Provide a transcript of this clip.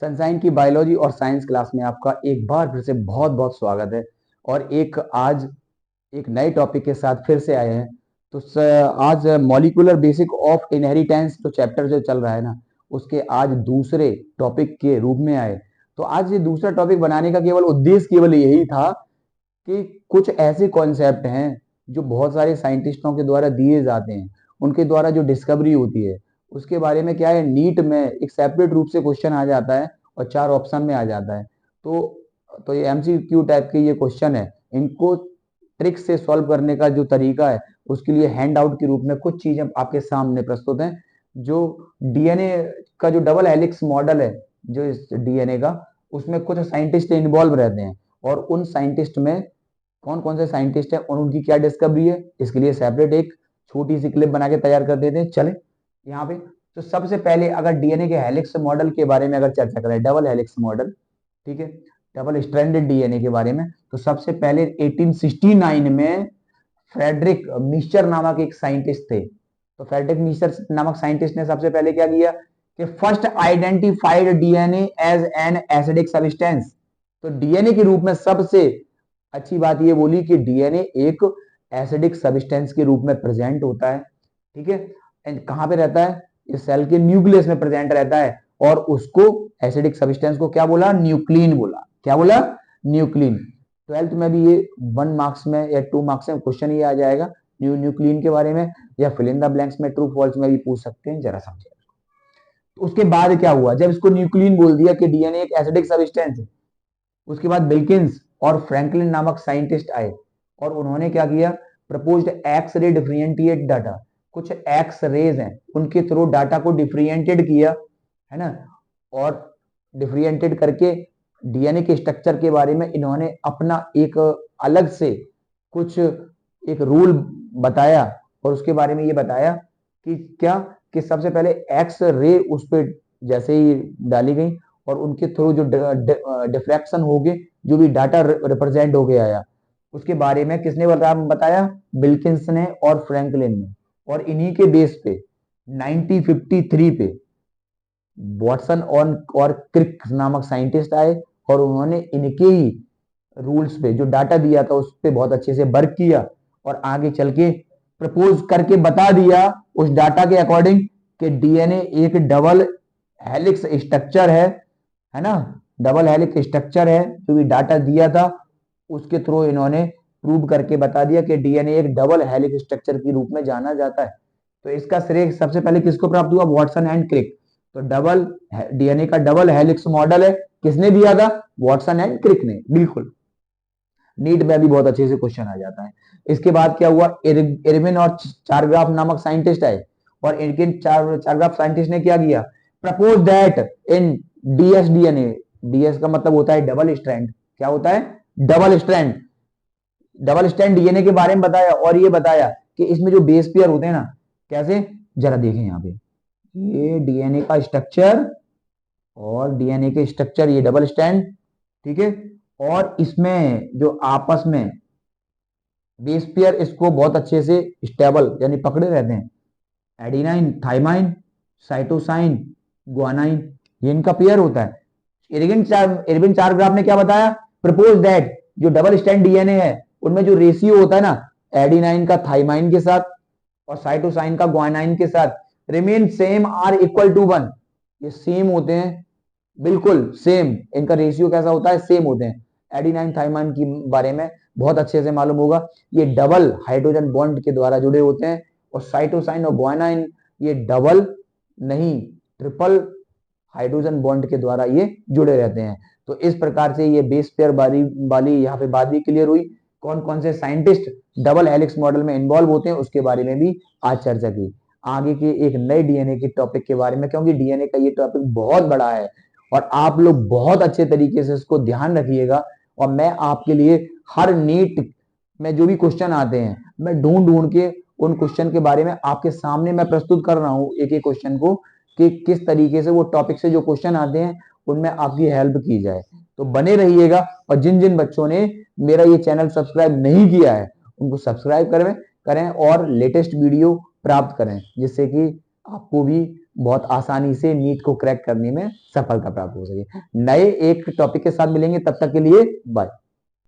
Sunshine की biology और science class में आपका एक बार फिर से बहुत बहुत स्वागत है। और आज एक नए टॉपिक के साथ फिर से आए हैं। तो आज मॉलिक्यूलर बेसिक ऑफ इनहेरिटेंस जो चैप्टर जो चल रहा है ना, उसके आज दूसरे टॉपिक के रूप में आए। तो आज ये दूसरा टॉपिक बनाने का केवल उद्देश्य केवल यही था कि कुछ ऐसे कॉन्सेप्ट हैं जो बहुत सारे साइंटिस्टों के द्वारा दिए जाते हैं, उनके द्वारा जो डिस्कवरी होती है उसके बारे में क्या है, नीट में एक सेपरेट रूप से क्वेश्चन आ जाता है और 4 ऑप्शन में आ जाता है। तो ये एमसीक्यू टाइप के ये क्वेश्चन है, इनको ट्रिक से सॉल्व करने का जो तरीका है उसके लिए हैंड आउट के रूप में कुछ चीजें आपके सामने प्रस्तुत हैं। जो डीएनए का जो डबल हेलिक्स मॉडल है, जो इस डीएनए का, उसमें कुछ साइंटिस्ट इन्वॉल्व रहते हैं। और उन साइंटिस्ट में कौन कौन से साइंटिस्ट हैं और उनकी क्या डिस्कवरी है, इसके लिए सेपरेट एक छोटी सी क्लिप बना के तैयार कर देते हैं। चले यहाँ पे। तो सबसे पहले अगर डीएनए के हेलिक्स मॉडल के बारे में अगर चर्चा करें, डबल हेलिक्स मॉडल, ठीक है, डबल स्ट्रैंडेड डीएनए के बारे में, तो सबसे पहले 1869 में फ्रेडरिक मिस्चर नामक एक साइंटिस्ट थे। तो फ्रेडरिक मिस्चर नामक साइंटिस्ट ने सबसे पहले क्या किया कि first identified DNA as an acidic substance. तो डीएनए के रूप में सबसे अच्छी बात ये बोली कि डीएनए एक एसिडिक सब्सटेंस के रूप में प्रेजेंट होता है, ठीक है। एंड कहां पे रहता है, इस सेल के न्यूक्लियस में प्रेजेंट रहता है। और उसको एसिडिक सब्सटेंस को क्या बोला, न्यूक्लिन बोला। क्या बोला, न्यूक्लिन। 12th में भी ये 1 मार्क्स में या 2 मार्क्स में क्वेश्चन ये आ जाएगा न्यूक्लिन के बारे में, या फिल इन द ब्लैंक्स में ट्रू फॉल्स में भी पूछ सकते हैं, जरा समझिए। तो उसके बाद क्या हुआ, जब इसको न्यूक्लिन बोल दिया कि डीएनए एक एसिडिक सब्सटेंस है, उसके बाद बिल्किंस और फ्रैंकलिन नामक साइंटिस्ट आए और उन्होंने क्या किया, proposed X ray differentiate data. कुछ एक्स रेज हैं, उनके थ्रू डाटा को डिफरेंशिएट किया, है ना। और डिफरेंशिएट करके डीएनए के स्ट्रक्चर के बारे में इन्होंने अपना एक अलग से कुछ एक रूल बताया। और उसके बारे में ये बताया कि क्या, कि सबसे पहले एक्स रे उस पर जैसे ही डाली गई और उनके थ्रू जो डिफ्रैक्शन हो गए, जो भी डाटा रिप्रेजेंट हो गया आया, उसके बारे में किसने बताया, बिल्किंस ने और फ्रैंकलिन ने। और इन्हीं के बेस पे 1953 पे वॉटसन और क्रिक नामक साइंटिस्ट आए और उन्होंने इनके ही रूल्स पे जो डाटा दिया था उस पे बहुत अच्छे से वर्क किया और आगे चल के प्रपोज करके बता दिया उस डाटा के अकॉर्डिंग कि डीएनए एक डबल हेलिक्स स्ट्रक्चर है ना, डबल हेलिक्स स्ट्रक्चर है। जो भी डाटा दिया था उसके थ्रू इन्होंने प्रूव करके बता दिया कि डीएनए एक डबल हेलिक्स स्ट्रक्चर के रूप में जाना जाता है। तो इसका श्रेय सबसे पहले किसको प्राप्त हुआ, वॉटसन एंड क्रिक। तो डबल डीएनए का डबल हेलिक्स मॉडल है, किसने दिया था, वॉटसन एंड क्रिक ने। बिल्कुल, नीट में भी बहुत अच्छे से क्वेश्चन आ जाता है। इसके बाद क्या हुआ, इरविन और चारग्राफ नामक साइंटिस्ट आए और इनके चारग्राफ साइंटिस्ट ने क्या किया, propose that in DS DNA, DS का मतलब होता है डबल स्ट्रैंड। क्या होता है, double strand. Double strand DNA के बारे में बताया और ये बताया कि इसमें जो बेस पेयर होते हैं ना, कैसे, जरा देखें यहाँ पे, ये डीएनए का स्ट्रक्चर और डीएनए के स्ट्रक्चर, ये डबल स्ट्रैंड, ठीक है। और इसमें जो आपस में बेस पेयर इसको बहुत अच्छे से स्टेबल यानी पकड़े रहते हैं, एडिनाइन थाइमाइन साइटोसाइन ग्वानाइन, ये इनका पेयर होता है। इरविन चारग्राफ ने क्या बताया, प्रपोज दैट जो डबल स्ट्रैंड डीएनए है उनमें जो रेशियो होता है ना, एडिनाइन का थाइमाइन के साथ और साइटोसाइन का ग्वानाइन के साथ, remain same are equal to 1, ये सेम होते हैं, बिल्कुल सेम। इनका रेशियो कैसा होता है, सेम होते हैं। एडिनाइन थाइमाइन के बारे में बहुत अच्छे से मालूम होगा, ये डबल हाइड्रोजन बॉन्ड के द्वारा जुड़े होते हैं। और साइटोसाइन और ग्वानाइन ये डबल नहीं, ट्रिपल हाइड्रोजन बॉन्ड के द्वारा ये जुड़े रहते हैं। तो इस प्रकार से ये बेस पेयर वाली यहाँ पे बात भी क्लियर हुई। कौन कौन से साइंटिस्ट डबल हेलिक्स मॉडल में इन्वॉल्व होते हैं उसके बारे में भी आज चर्चा की। आगे के एक नए डीएनए के टॉपिक के बारे में, क्योंकि डीएनए का ये टॉपिक बहुत बड़ा है और आप लोग बहुत अच्छे तरीके से इसको ध्यान रखिएगा। और मैं आपके लिए हर नीट में जो भी क्वेश्चन आते हैं, मैं ढूंढ ढूंढ के उन क्वेश्चन के बारे में आपके सामने मैं प्रस्तुत कर रहा हूँ एक एक क्वेश्चन को, कि किस तरीके से वो टॉपिक से जो क्वेश्चन आते हैं उनमें आपकी हेल्प की जाए। तो बने रहिएगा। और जिन जिन बच्चों ने मेरा ये चैनल सब्सक्राइब नहीं किया है उनको सब्सक्राइब करें और लेटेस्ट वीडियो प्राप्त करें, जिससे कि आपको भी बहुत आसानी से नीट को क्रैक करने में सफलता प्राप्त हो सके। नए एक टॉपिक के साथ मिलेंगे, तब तक के लिए बाय।